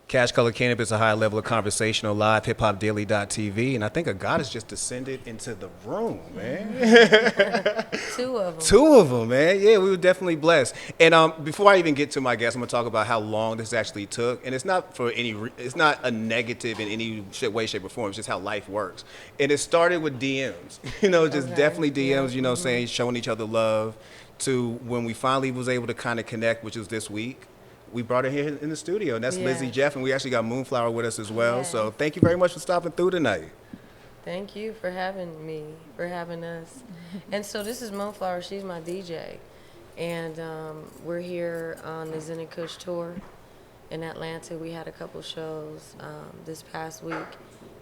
Cash Color Cannabis, a high level of conversational live, hiphopdaily.tv. And I think a goddess just descended into the room, man. Two of them. Two of them, man. Yeah, we were definitely blessed. And before I even get to my guest, I'm gonna talk about how long this actually took. And it's not for it's not a negative in any way, shape, or form. It's just how life works. And it started with DMs, just Okay. definitely Yeah. DMs. Saying showing each other love. To when we finally was able to kind of connect, which was this week. We brought her here in the studio, and that's Lizzy Yeah. Jeff, and we actually got MoonFlower with us as well. So Yes. thank you very much for stopping through tonight. Thank you for having me, for having us. And so this is MoonFlower. She's my DJ. And we're here on the Zen and Kush tour in Atlanta. We had a couple shows this past week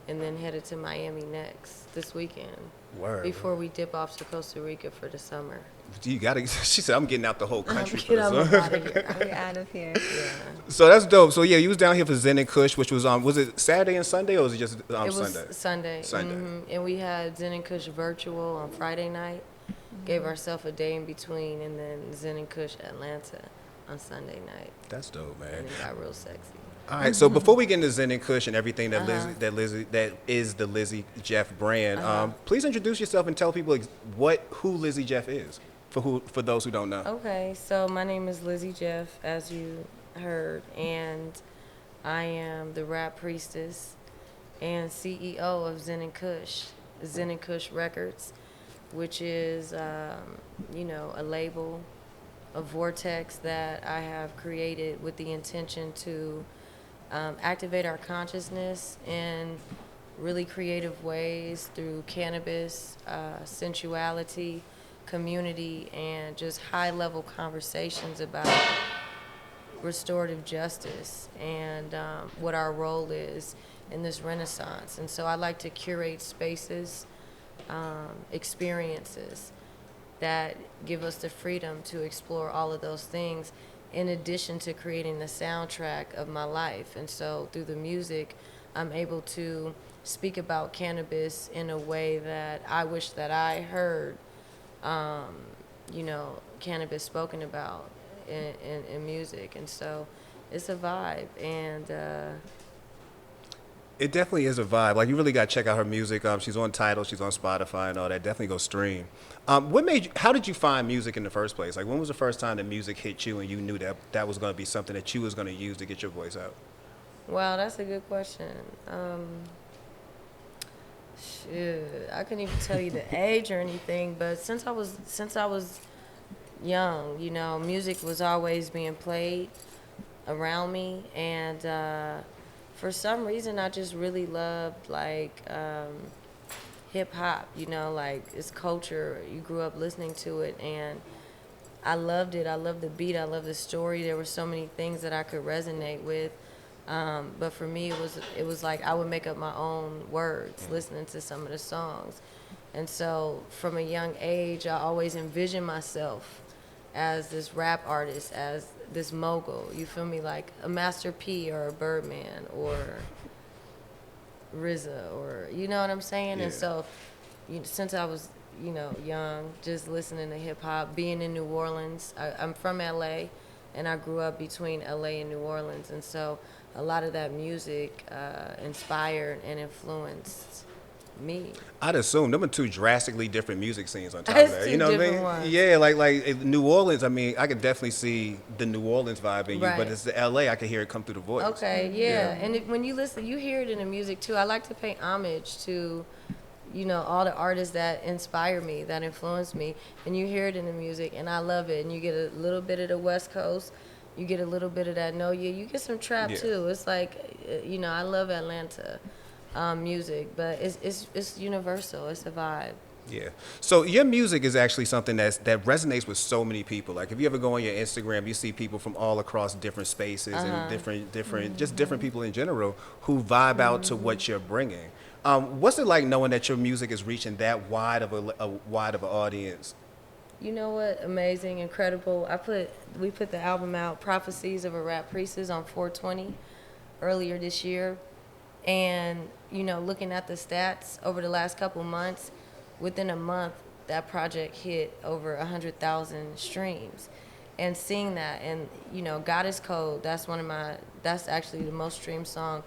and then headed to Miami next this weekend. Word. Before we dip off to Costa Rica for the summer. You gotta. She said, "I'm getting out the whole country for Get this." out of here. We're out of here. Yeah. So that's dope. So yeah, you was down here for Zen and Kush, which was was it Saturday and Sunday, or was it just It was Sunday? Sunday. Sunday. And we had Zen and Kush virtual on Friday night. Gave ourselves a day in between, and then Zen and Kush Atlanta on Sunday night. That's dope, man. And it got real sexy. All right, so before we get into Zen and Kush and everything that Uh-huh. that is the Lizzy Jeff brand, Uh-huh. please introduce yourself and tell people who Lizzy Jeff is for those who don't know. Okay, so my name is Lizzy Jeff, as you heard, and I am the rap priestess and CEO of Zen and Kush, Zen and Kush Records, which is, a label, a vortex that I have created with the intention to activate our consciousness in really creative ways through cannabis, sensuality, community, and just high-level conversations about restorative justice and what our role is in this renaissance. And so I like to curate spaces, experiences that give us the freedom to explore all of those things in addition to creating the soundtrack of my life. And so through the music, I'm able to speak about cannabis in a way that I wish that I heard, cannabis spoken about in music. And so it's a vibe. And It definitely is a vibe. Like you really got to check out her music. She's on Tidal, she's on Spotify, and all that. Definitely go stream. What made you? How did you find music in the first place? Like when was the first time that music hit you and you knew that that was going to be something that you was going to use to get your voice out? wow, that's a good question. Shoot, I couldn't even tell you the age or anything, but since I was young, music was always being played around me, and for some reason, I just really loved hip hop. Like it's culture. You grew up listening to it, and I loved it. I loved the beat. I loved the story. There were so many things that I could resonate with. But for me, it was like I would make up my own words listening to some of the songs. And so from a young age, I always envisioned myself as this rap artist, as this mogul. You feel me? Like a Master P or a Birdman or RZA, or you know what I'm saying? Yeah. And so since I was young, just listening to hip hop, being in New Orleans. I'm from LA, and I grew up between LA and New Orleans, and so a lot of that music inspired and influenced me. I'd assume them are two drastically different music scenes on top It's of that. two You know what I mean? different ones. Yeah, like New Orleans. I mean, I could definitely see the New Orleans vibe in you, but Right. it's the LA. I can hear it come through the voice. Okay, yeah. And when you listen, you hear it in the music too. I like to pay homage to, all the artists that inspire me, that influence me, and you hear it in the music, and I love it. And you get a little bit of the West Coast, you get a little bit of that you get some trap Yeah. too. It's like, I love Atlanta music, but it's universal. It's a vibe. Yeah. So your music is actually something that resonates with so many people. Like if you ever go on your Instagram, you see people from all across different spaces and different people in general who vibe out to what you're bringing. What's it like knowing that your music is reaching that wide of a wide of an audience? You know what? Amazing, incredible. We put the album out, Prophecies of a Rap Priestess, on 420 earlier this year. And, looking at the stats over the last couple months, within a month, that project hit over 100,000 streams. and seeing that, and God is Cold, that's actually the most streamed song,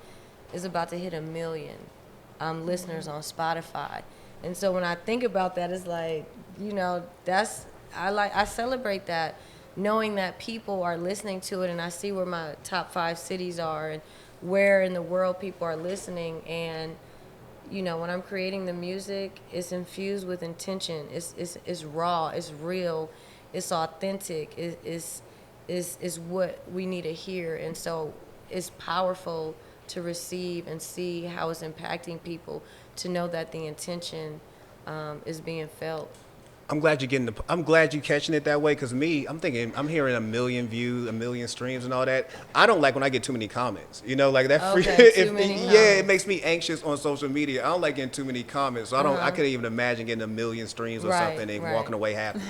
is about to hit 1 million listeners on Spotify. And so when I think about that, it's like, that's, I celebrate that, knowing that people are listening to it, and I see where my top 5 cities are and where in the world people are listening. And when I'm creating the music, it's infused with intention. It's raw, it's real, it's authentic, it's what we need to hear. And so it's powerful to receive and see how it's impacting people, to know that the intention is being felt. I'm glad I'm glad you're catching it that way. Cause me, I'm thinking, I'm hearing 1 million views, 1 million streams, and all that. I don't like when I get too many comments. Like that. Okay, too many Yeah, comments. it makes me anxious on social media. I don't like getting too many comments. So I don't. I couldn't even imagine getting 1 million streams or Right, something and right. walking away happy.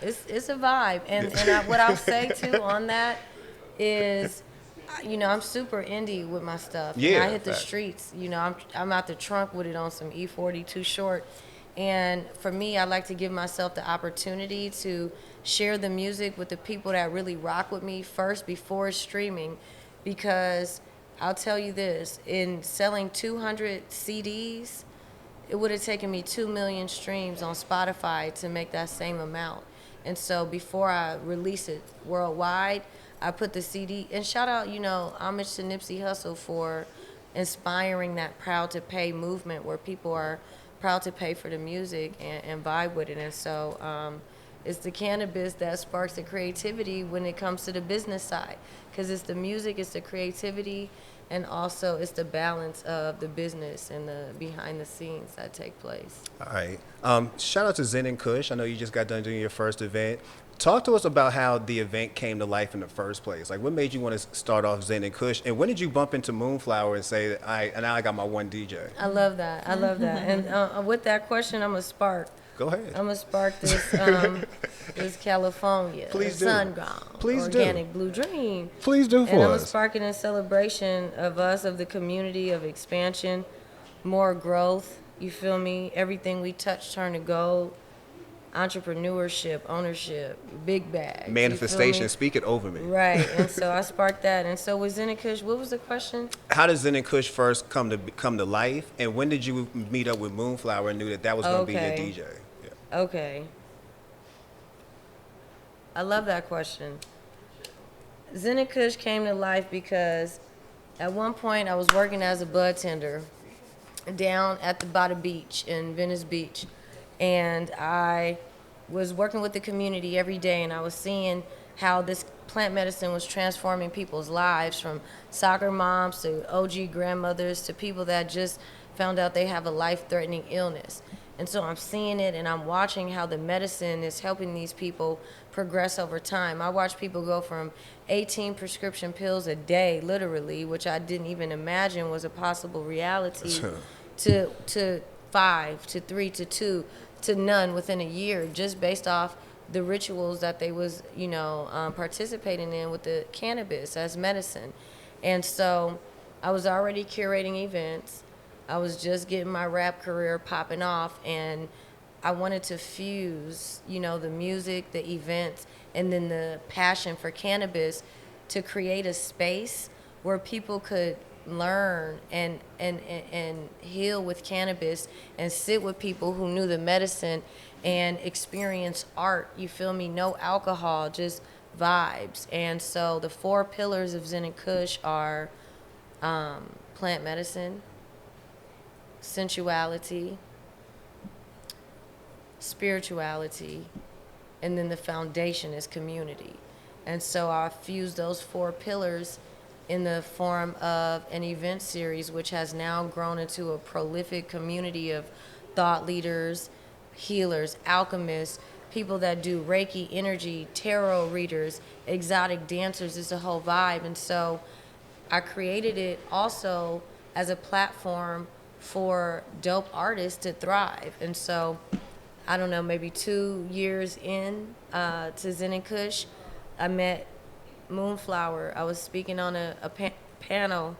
It's a vibe, and what I'll say too on that is, I'm super indie with my stuff. Yeah, and I hit the fact. streets. I'm out the trunk with it on some E40 Too Short, and for me, I like to give myself the opportunity to share the music with the people that really rock with me first before it's streaming, because I'll tell you this: in selling 200 CDs, it would have taken me 2 million streams on Spotify to make that same amount. And so before I release it worldwide, I put the CD, and shout out, homage to Nipsey Hussle for inspiring that proud to pay movement, where people are proud to pay for the music and vibe with it. And so it's the cannabis that sparks the creativity when it comes to the business side, because it's the music, it's the creativity, and also it's the balance of the business and the behind the scenes that take place. All right. Shout out to Zen and Kush. I know you just got done doing your first event. Talk to us about how the event came to life in the first place. Like, what made you want to start off Zen and Kush, and when did you bump into MoonFlower and say, now I got my one DJ? I love that. I love that. And with that question, I'm a spark. Go ahead. I'm gonna spark this this California Please do. sun gone Please do. organic blue dream. Please do And for I'm gonna us. spark it in celebration of us, of the community, of expansion, more growth. You feel me? Everything we touch turn to gold. Entrepreneurship, ownership, big bags. you feel Manifestation. me? Speak it over me. Right. And so I sparked that. And so with Zen and Kush, what was the question? How did Zen and Kush first come to life, and when did you meet up with MoonFlower and knew that was going to be your Okay. DJ? Yeah. Okay. I love that question. Zen and Kush came to life because at one point I was working as a bud tender down by the beach in Venice Beach. And I was working with the community every day, and I was seeing how this plant medicine was transforming people's lives, from soccer moms to OG grandmothers to people that just found out they have a life-threatening illness. And so I'm seeing it, and I'm watching how the medicine is helping these people progress over time. I watch people go from 18 prescription pills a day, literally, which I didn't even imagine was a possible reality, to 5, to 3, to 2, to none within a year, just based off the rituals that they was, participating in with the cannabis as medicine. And so I was already curating events. I was just getting my rap career popping off, and I wanted to fuse, the music, the events, and then the passion for cannabis to create a space where people could learn and heal with cannabis, and sit with people who knew the medicine and experience art. You feel me? No alcohol, just vibes. And so the 4 pillars of Zen and Kush are plant medicine, sensuality, spirituality, and then the foundation is community. And so I fused those 4 pillars in the form of an event series, which has now grown into a prolific community of thought leaders, healers, alchemists, people that do Reiki energy, tarot readers, exotic dancers. It's a whole vibe. And so I created it also as a platform for dope artists to thrive. And so, I don't know, maybe 2 years in to Zen and Kush, I met MoonFlower. I was speaking on a panel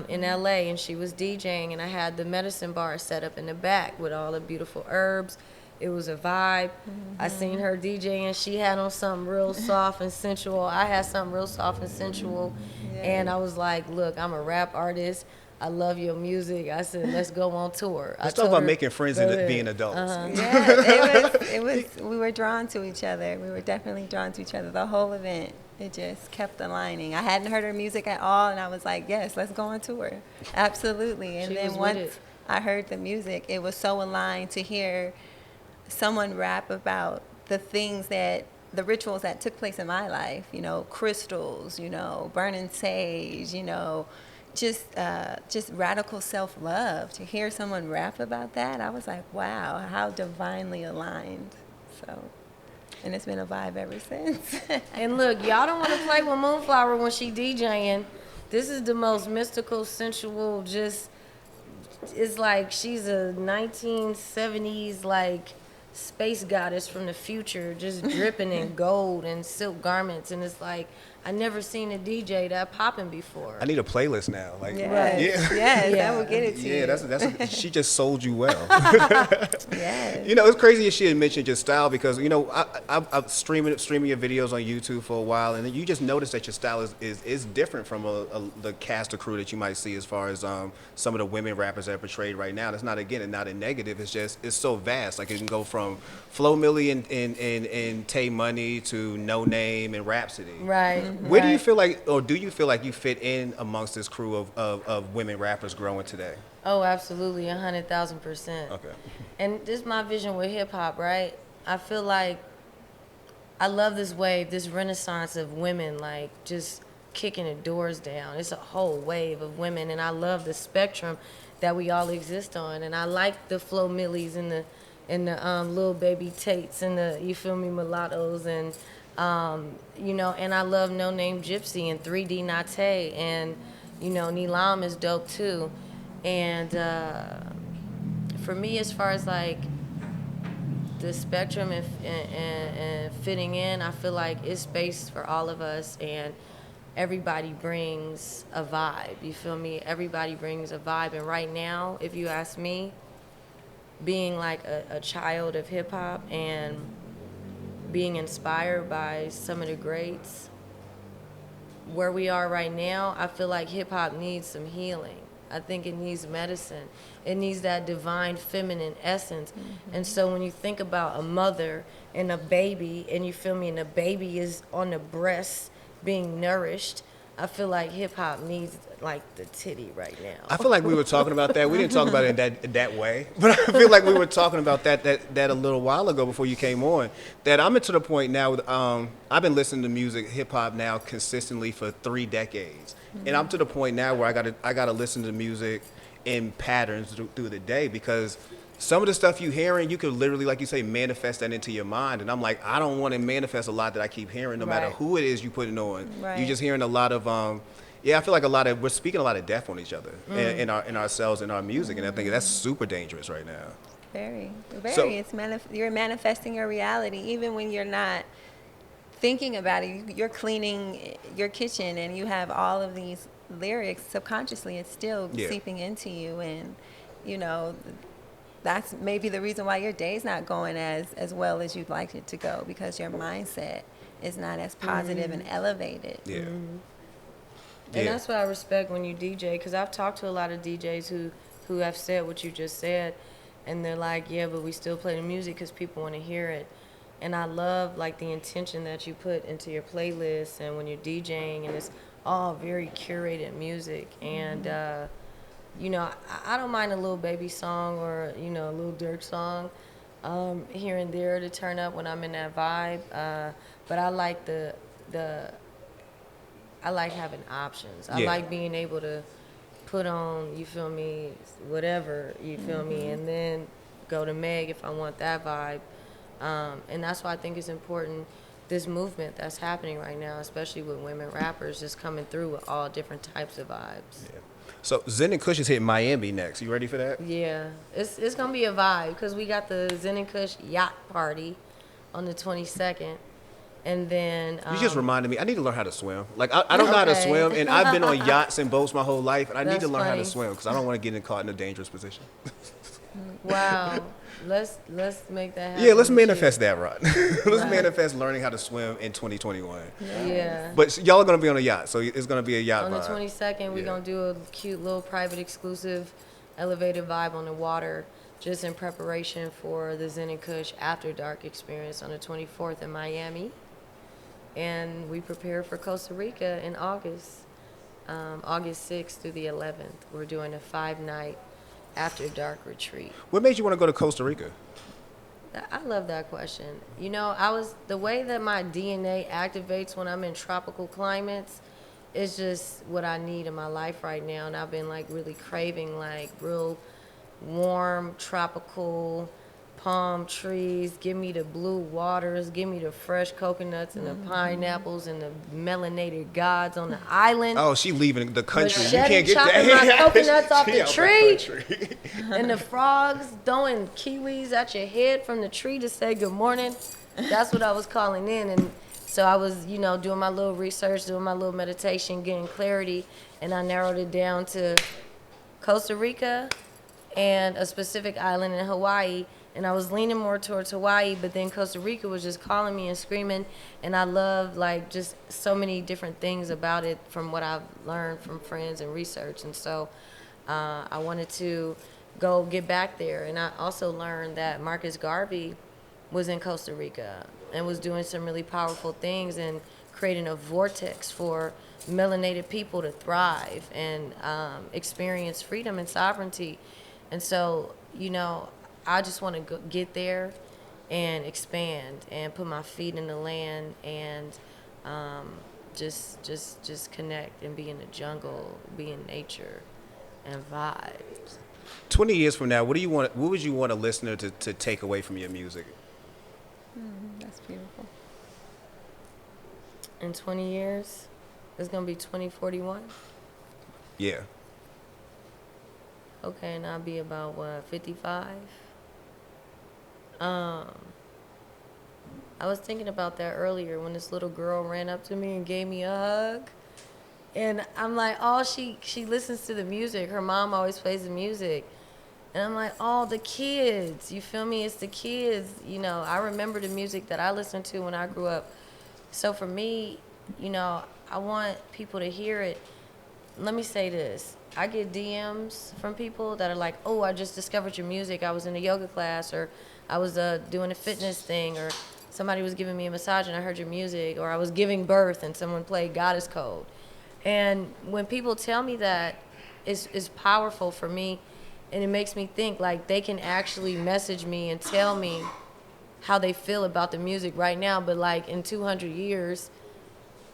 in LA, and she was DJing, and I had the medicine bar set up in the back with all the beautiful herbs It was a vibe. I seen her DJ and she had on something real soft and sensual. I had something real soft and sensual. And I was like, look, I'm a rap artist. I love your music. I said, let's go on tour. Let's talk about making friends and being adults. Yeah, it was. We were drawn to each other. We were definitely drawn to each other. The whole event, it just kept aligning. I hadn't heard her music at all, and I was like, yes, let's go on tour. Absolutely. And then once I heard the music, it was so aligned to hear someone rap about the rituals that took place in my life, crystals, burning sage, just radical self-love. To hear someone rap about that, I was like, wow, how divinely aligned. So, and it's been a vibe ever since. And look, y'all don't want to play with MoonFlower when she DJing. This is the most mystical, sensual, it's like she's a 1970s, like, space goddess from the future, just dripping in gold and silk garments, and it's like I never seen a DJ that popping before. I need a playlist now. Like, yes, that will get it to you. Yeah, that's she just sold you well. Yes. It's crazy that she had mentioned your style because I'm streaming your videos on YouTube for a while, and then you just notice that your style is different from the cast of crew that you might see as far as some of the women rappers that are portrayed right now. It's not not a negative. It's so vast. Like it can go from Flo Milli and Tay Money to No Name and Rhapsody. Right. Where do you feel like, or do you feel like you fit in amongst this crew of women rappers growing today? Oh, absolutely, 100,000%. Okay. And this is my vision with hip hop, right? I feel like I love this wave, this renaissance of women, like just kicking the doors down. It's a whole wave of women, and I love the spectrum that we all exist on. And I like the Flo Millis and the Lil Baby Tates and the mulattoes and and I love No Name Gypsy and 3D Nate, and Nilam is dope too. And for me, as far as like the spectrum and fitting in, I feel like it's space for all of us, and everybody brings a vibe. You feel me? Everybody brings a vibe, and right now, if you ask me, being like a child of hip hop and being inspired by some of the greats, where we are right now, I feel like hip hop needs some healing. I think it needs medicine. It needs that divine feminine essence. Mm-hmm. And so when you think about a mother and a baby, and you feel me, and the baby is on the breast being nourished, I feel like hip hop needs like the titty right now. I feel like we were talking about that. We didn't talk about it in that way, but I feel like we were talking about that a little while ago before you came on. That I'm into the point now. I've been listening to music, hip hop now consistently for 3 decades, and I'm to the point now where I gotta listen to music in patterns through the day, because some of the stuff you hearing, you could literally, like you say, manifest that into your mind. And I'm like, I don't want to manifest a lot that I keep hearing, no matter who it is you put it on. Right. You're just hearing a lot of, I feel like we're speaking a lot of death on each other in ourselves, in our music. And I think that's super dangerous right now. Very. So, you're manifesting your reality, even when you're not thinking about it. You're cleaning your kitchen and you have all of these lyrics subconsciously. It's still seeping into you, and that's maybe the reason why your day's not going as well as you'd like it to go, because your mindset is not as positive and elevated. Yeah. Mm-hmm. And that's what I respect when you DJ, because I've talked to a lot of DJs who have said what you just said, and they're like, yeah, but we still play the music because people want to hear it. And I love like the intention that you put into your playlist and when you're DJing, and it's all very curated music. And I don't mind a little Baby song or a little Dirk song here and there to turn up when I'm in that vibe. But I like I like having options. I like being able to put on, you feel me, whatever, you feel me, and then go to Meg if I want that vibe. And that's why I think it's important, this movement that's happening right now, especially with women rappers just coming through with all different types of vibes. Yeah. So Zen and Kush is hitting Miami next. You ready for that? Yeah, it's gonna be a vibe, because we got the Zen and Kush yacht party on the 22nd, and then you just reminded me. I need to learn how to swim. Like I don't know how to swim, and I've been on yachts and boats my whole life, and I need to learn how to swim because I don't want to get caught in a dangerous position. Wow. let's make that happen. Yeah, let's this manifest year. that, Rod. Let's manifest learning how to swim in 2021. Yeah. But y'all are gonna be on a yacht, so it's gonna be a yacht On the vibe. 22nd, we're Yeah. going to do a cute little private exclusive elevated vibe on the water just in preparation for the Zen and Kush After Dark experience on the 24th in Miami. And we prepare for Costa Rica in August, August 6th through the 11th. We're doing a 5-night After Dark retreat. What made you want to go to Costa Rica? I love that question. You know, the way that my DNA activates when I'm in tropical climates is just what I need in my life right now. And I've been like really craving like real warm, tropical palm trees. Give me the blue waters. Give me the fresh coconuts and the pineapples and the melanated gods on the island. Oh, she leaving the country. You Machete can't get chopping that. my coconuts off She the out tree. country. And the frogs throwing kiwis at your head from the tree to say good morning. That's what I was calling in. And so I was, you know, doing my little research, doing my little meditation, getting clarity. And I narrowed it down to Costa Rica and a specific island in Hawaii. And I was leaning more towards Hawaii, but then Costa Rica was just calling me and screaming. And I love like just so many different things about it from what I've learned from friends and research. And so I wanted to go get back there. And I also learned that Marcus Garvey was in Costa Rica and was doing some really powerful things and creating a vortex for melanated people to thrive and experience freedom and sovereignty. And so, you know, I just want to get there and expand and put my feet in the land and just connect and be in the jungle, be in nature and vibes. 20 years from now, what would you want a listener to take away from your music? That's beautiful. In 20 years, it's going to be 2041. Yeah. Okay, and I'll be about, what, 55? I was thinking about that earlier when this little girl ran up to me and gave me a hug. And I'm like, oh, she listens to the music. Her mom always plays the music. And I'm like, oh, the kids. You feel me? It's the kids. You know, I remember the music that I listened to when I grew up. So for me, you know, I want people to hear it. Let me say this. I get DMs from people that are like, oh, I just discovered your music. I was in a yoga class, or I was doing a fitness thing, or somebody was giving me a massage and I heard your music, or I was giving birth and someone played Goddess Code. And when people tell me that, it's powerful for me, and it makes me think like they can actually message me and tell me how they feel about the music right now, but like in 200 years,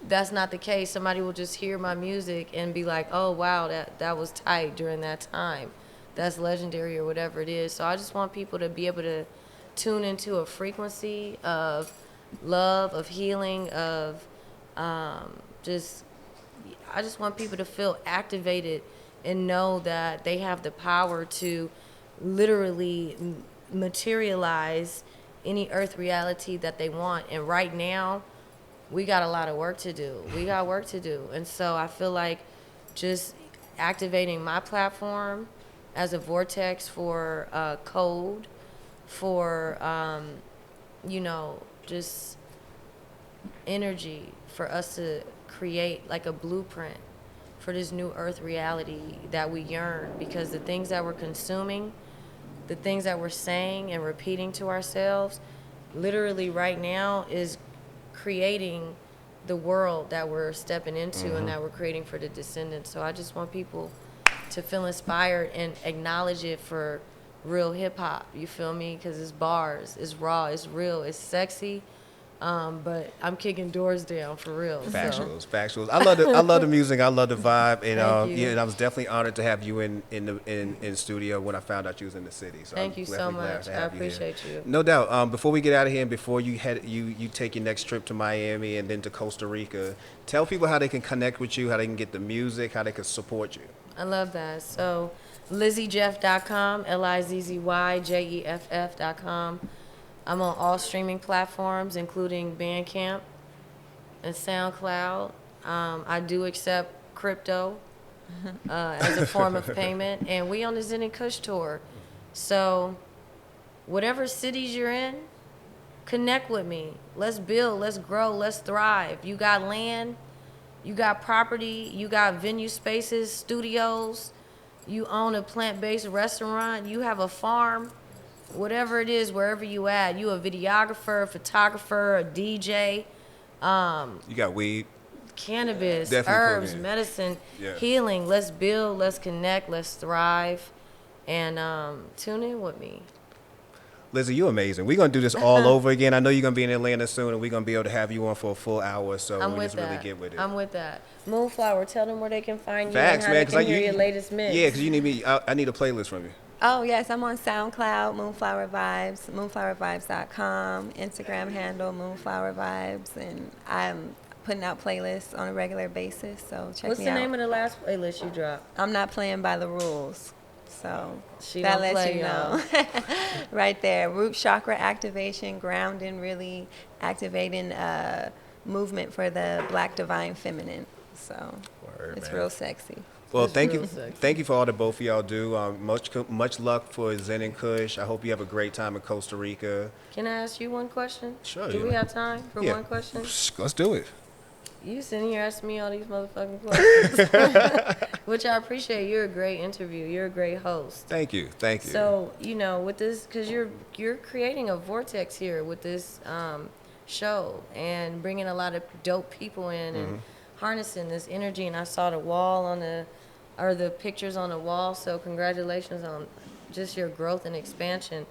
that's not the case. Somebody will just hear my music and be like, oh, wow, that was tight during that time. That's legendary or whatever it is. So I just want people to be able to tune into a frequency of love, of healing, of I just want people to feel activated and know that they have the power to literally materialize any earth reality that they want. And right now, we got a lot of work to do. We got work to do. And so I feel like just activating my platform as a vortex for code, for, you know, just energy for us to create like a blueprint for this new earth reality that we yearn. Because the things that we're consuming, the things that we're saying and repeating to ourselves, literally right now is creating the world that we're stepping into and that we're creating for the descendants. So I just want people to feel inspired and acknowledge it for real hip hop. You feel me? Because it's bars, it's raw, it's real, it's sexy. But I'm kicking doors down for real. Factuals. I love the music. I love the vibe, and Thank you. yeah, and I was definitely honored to have you in the studio when I found out you was in the city. So Thank I'm you so definitely glad much. to I have you here. appreciate you. No doubt. Before we get out of here, and before you take your next trip to Miami and then to Costa Rica, tell people how they can connect with you, how they can get the music, how they can support you. I love that. So LizzyJeff.com, LizzyJeff.com. I'm on all streaming platforms, including Bandcamp and SoundCloud. I do accept crypto as a form of payment. And we on the Zen and Kush tour. So whatever cities you're in, connect with me. Let's build, let's grow, let's thrive. You got land, you got property, you got venue spaces, studios, you own a plant-based restaurant, you have a farm, whatever it is, wherever you at. You a videographer, a photographer, a DJ, You got weed. cannabis, Definitely herbs, cocaine. medicine, Yeah. healing. Let's build, let's connect, let's thrive, and tune in with me. Lizzy, you're amazing. We're going to do this all over again. I know you're going to be in Atlanta soon, and we're going to be able to have you on for a full hour or so. I'm We with just that. really get with it. I'm with that. MoonFlower, tell them where they can find you Facts, and how man. they can hear you, your latest mix. Yeah, because you need me. I need a playlist from you. Oh, yes, I'm on SoundCloud, Moonflower Vibes, moonflowervibes.com, Instagram handle, Moonflower Vibes, and I'm putting out playlists on a regular basis, so check What's me the out. name of the last playlist you dropped? I'm not playing by the rules, so She that don't lets play, you know. Right there, root chakra activation, grounding, really activating movement for the Black Divine Feminine, so Word, it's man. real sexy. Well, It's thank real you. sexy. Thank you for all that both of y'all do. Much luck for Zen and Kush. I hope you have a great time in Costa Rica. Can I ask you one question? Sure, Do yeah. we have time for Yeah. one question? Let's do it. You sitting here asking me all these motherfucking questions, which I appreciate. You're a great interview. You're a great host. Thank you. Thank you. So with this, because you're creating a vortex here with this show and bringing a lot of dope people in and harnessing this energy. And I saw the wall the pictures on the wall. So congratulations on just your growth and expansion.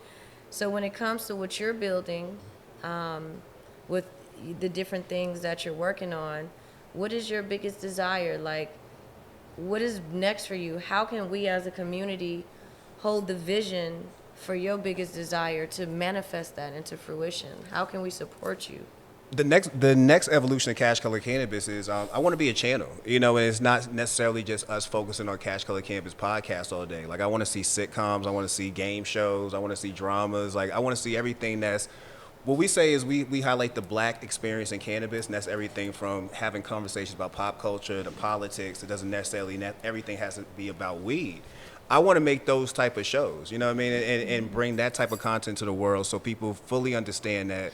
So when it comes to what you're building, with the different things that you're working on, what is your biggest desire? Like, what is next for you? How can we as a community hold the vision for your biggest desire to manifest that into fruition? How can we support you? the next evolution of Cash Color Cannabis is I want to be a channel, and it's not necessarily just us focusing on Cash Color Cannabis podcast all day. Like, I want to see sitcoms, I want to see game shows, I want to see dramas. Like, I want to see everything that's what we say is we highlight the Black experience in cannabis, and that's everything from having conversations about pop culture to politics. It doesn't necessarily everything has to be about weed. I want to make those type of shows, you know what I mean, and bring that type of content to the world so people fully understand that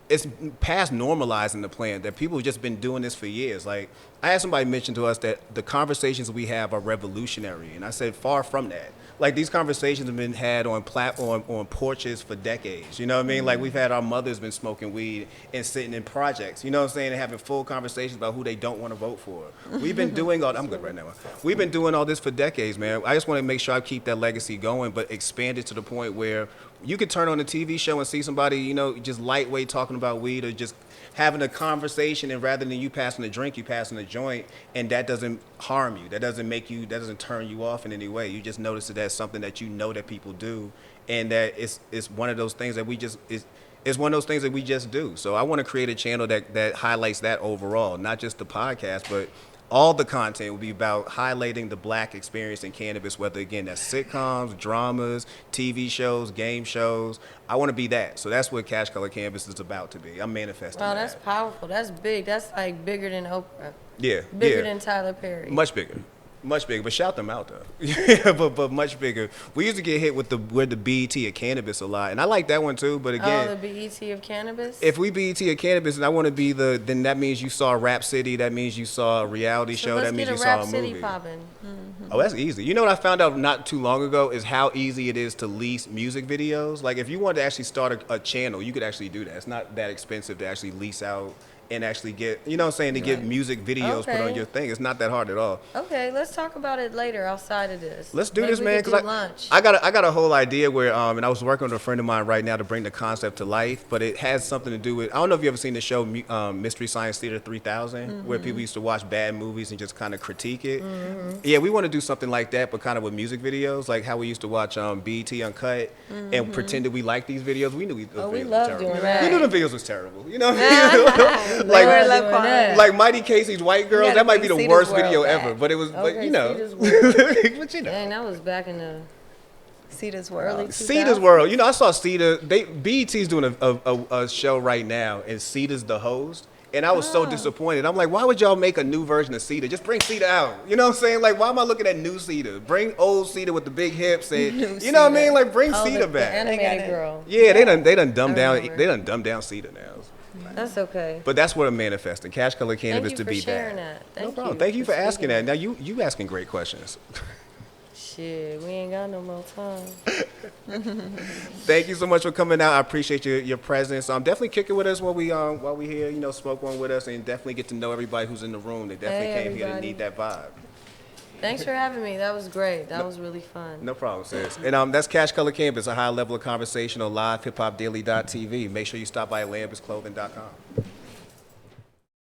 it's past normalizing the plant, that people have just been doing this for years. Like, I had somebody mention to us that the conversations we have are revolutionary, and I said far from that. Like, these conversations have been had on on porches for decades. You know what I mean? Like, we've had our mothers been smoking weed and sitting in projects. You know what I'm saying? And having full conversations about who they don't want to vote for. We've been doing all. I'm good right now. We've been doing all this for decades, man. I just want to make sure I keep that legacy going, but expand it to the point where you could turn on a TV show and see somebody, just lightweight talking about weed, or just having a conversation, and rather than you passing a drink, you passing a joint, and that doesn't harm you. That doesn't turn you off in any way. You just notice that that's something that that people do, and that it's one of those things that it's one of those things that we just do. So I want to create a channel that highlights that overall, not just the podcast, but all the content will be about highlighting the Black experience in cannabis, whether, again, that's sitcoms, dramas, TV shows, game shows. I want to be that. So that's what Cash Color Cannabis is about to be. I'm manifesting Wow, that. that's powerful. That's big. That's like bigger than Oprah. Yeah. Bigger than Tyler Perry. Much bigger. Much bigger, but shout them out though. Yeah, but much bigger. We used to get hit with the BET of cannabis a lot, and I like that one too. But again, the BET of cannabis. if we BET of cannabis, and I want to be then that means you saw Rap City. That means you saw a reality show. Let's That means get you a Rap saw a City movie. popping. Oh, that's easy. You know what I found out not too long ago is how easy it is to lease music videos. Like, if you wanted to actually start a channel, you could actually do that. It's not that expensive to actually lease out and actually get, to get music videos put on Okay. your thing. It's not that hard at all. Okay, let's talk about it later outside of this. Let's do Maybe this, we man. could Because do lunch. I got a whole idea where, and I was working with a friend of mine right now to bring the concept to life. But it has something to do with, I don't know if you ever seen the show Mystery Science Theater 3000, where people used to watch bad movies and just kind of critique it. Yeah, we want to do something like that, but kind of with music videos, like how we used to watch BET Uncut and pretend that we liked these videos. We knew those videos we were love terrible. doing that. We knew the videos was terrible. You know what I mean? Lower doing love that. quality. Like Mighty Casey's White Girls, gotta that might be bring the Cedar's worst video World back. ever. But it was, but Okay, you know, Cedar's World. but you know. Dang, that was back in the Cedar's early World. 2000s. Cedar's World. I saw Cedar. BET's doing a show right now, and Cedar's the host, And I was so disappointed. I'm like, why would y'all make a new version of Cedar? Just bring Cedar out. You know what I'm saying? Like, why am I looking at new Cedar? Bring old Cedar with the big hips and you know what I mean? Like, bring Cedar the back. animated girl. Yeah, they done dumbed down. remember. They done dumbed down Cedar now. That's okay. But that's what I'm manifesting. Cash Color Cannabis Thank to you for be sharing back. that. No problem. Thank you for asking that. Now you asking great questions. Shit, we ain't got no more time. Thank you so much for coming out. I appreciate your presence. Definitely kick it with us while we here. You know, smoke one with us, and definitely get to know everybody who's in the room. They definitely came here to need that vibe. Thanks for having me. That was great. That was really fun. No problem, sis. And that's Cash Color Cannabis, a high level of conversation on live hiphopdaily.tv. Make sure you stop by lambusclothing.com.